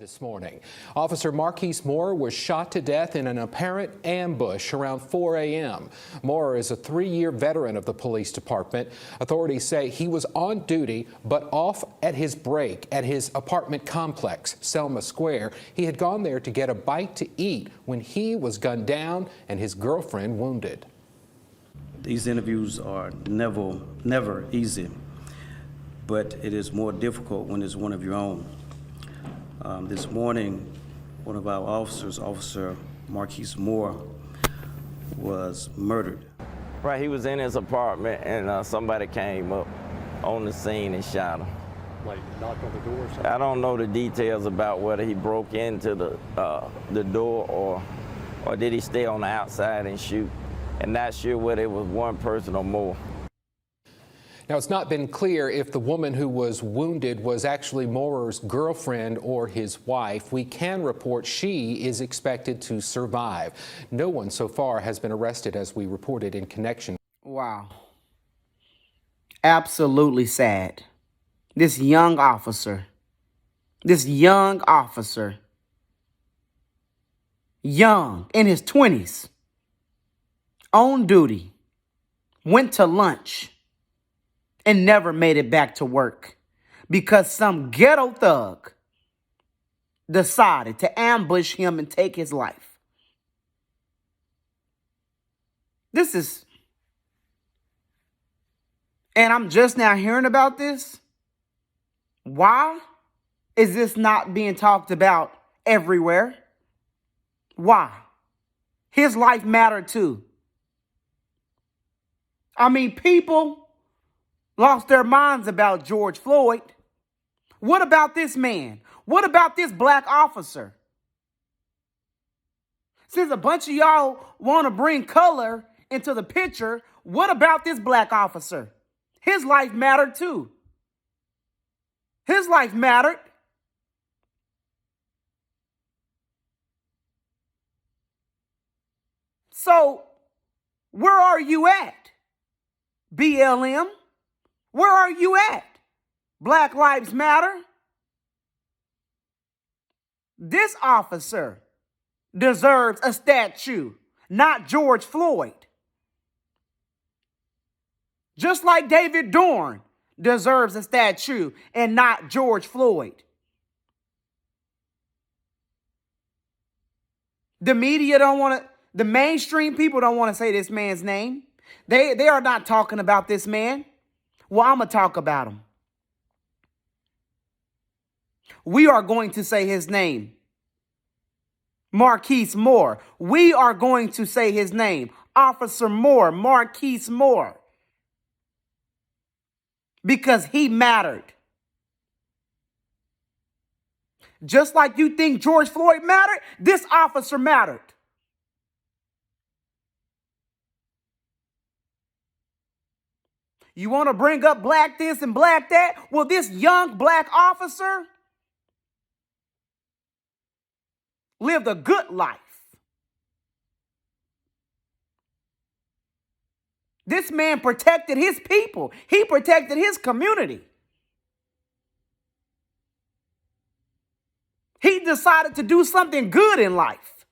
This morning, Officer Marquis Moore was shot to death in an apparent ambush around 4 a.m. Moore is a 3-year veteran of the police department. Authorities say he was on duty but off at his break at his apartment complex, Selma Square. He had gone there to get a bite to eat when he was gunned down and his girlfriend wounded. These interviews are never easy, but it is more difficult when it's one of your own. This morning, one of our officers, Officer Marquis Moore, was murdered. Right, he was in his apartment and somebody came up on the scene and shot him. Like knocked on the door or something? I don't know the details about whether he broke into the door or did he stay on the outside and shoot. And not sure whether it was one person or more. Now, it's not been clear if the woman who was wounded was actually Moore's girlfriend or his wife. We can report she is expected to survive. No one so far has been arrested, as we reported in connection. Wow. Absolutely sad. This young officer, young, in his 20s, on duty, went to lunch, and never made it back to work because some ghetto thug decided to ambush him and take his life. And I'm just now hearing about this. Why is this not being talked about everywhere? Why? His life mattered too. I mean, people lost their minds about George Floyd. What about this man? What about this black officer? Since a bunch of y'all want to bring color into the picture, what about this black officer? His life mattered too. His life mattered. So, where are you at, BLM? Where are you at? Black Lives Matter? This officer deserves a statue, not George Floyd. Just like David Dorn deserves a statue and not George Floyd. The media don't want to, the mainstream people don't want to say this man's name. They are not talking about this man. Well, I'm going to talk about him. We are going to say his name. Marquis Moore. We are going to say his name. Officer Moore, Marquis Moore. Because he mattered. Just like you think George Floyd mattered, this officer mattered. You want to bring up black this and black that? Well, this young black officer lived a good life. This man protected his people. He protected his community. He decided to do something good in life,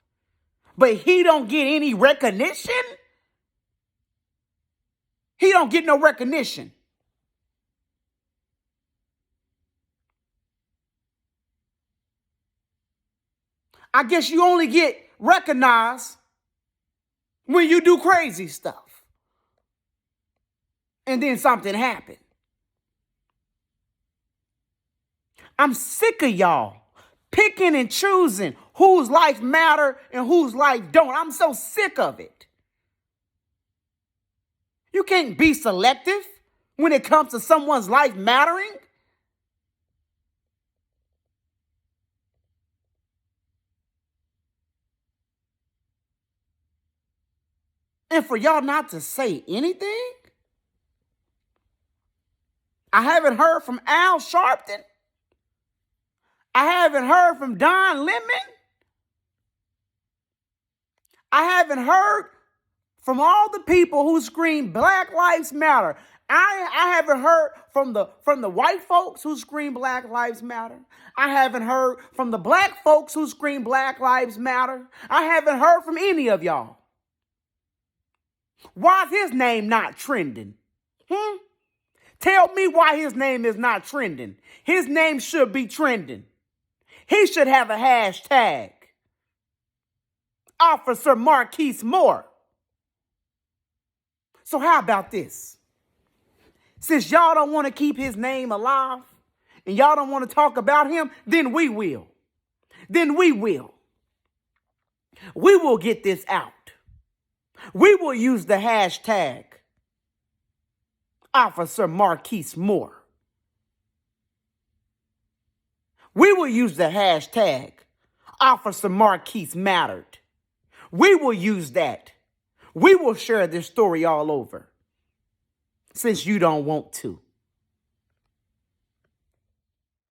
but he don't get any recognition. He don't get no recognition. I guess you only get recognized when you do crazy stuff. And then something happened. I'm sick of y'all picking and choosing whose life matter and whose life don't. I'm so sick of it. You can't be selective when it comes to someone's life mattering. And for y'all not to say anything? I haven't heard from Al Sharpton. I haven't heard from Don Lemon. I haven't heard from all the people who scream Black Lives Matter. I haven't heard from the white folks who scream Black Lives Matter. I haven't heard from the black folks who scream Black Lives Matter. I haven't heard from any of y'all. Why is his name not trending? Tell me why his name is not trending. His name should be trending. He should have a hashtag. Officer Marquis Moore. So how about this? Since y'all don't want to keep his name alive and y'all don't want to talk about him, then we will. Then we will. We will get this out. We will use the hashtag Officer Marquis Moore. We will use the hashtag Officer Marquis Mattered. We will use that. We will share this story all over since you don't want to.